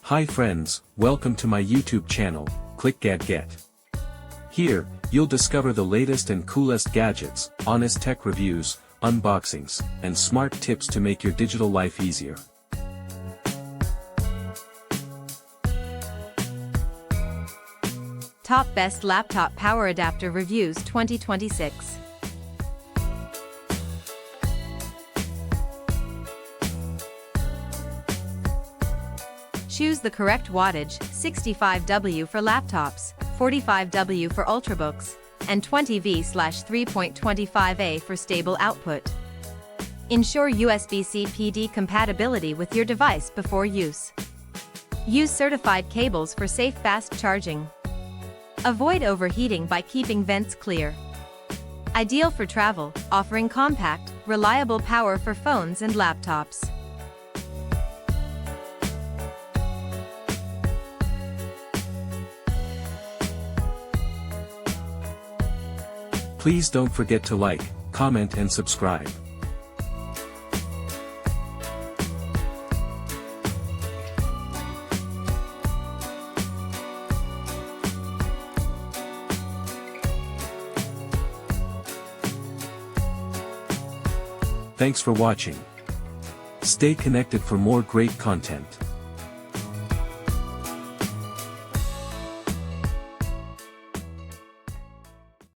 Hi friends, welcome to my YouTube channel, clickgatget. Here, you'll discover the latest and coolest gadgets, honest tech reviews, unboxings, and smart tips to make your digital life easier. Top Best Laptop Power Adapter Reviews 2026. Choose the correct wattage, 65W for laptops, 45W for ultrabooks, and 20V/3.25A for stable output. Ensure USB-C PD compatibility with your device before use. Use certified cables for safe fast charging. Avoid overheating by keeping vents clear. Ideal for travel, offering compact, reliable power for phones and laptops. Please don't forget to like, comment and subscribe. Thanks for watching. Stay connected for more great content.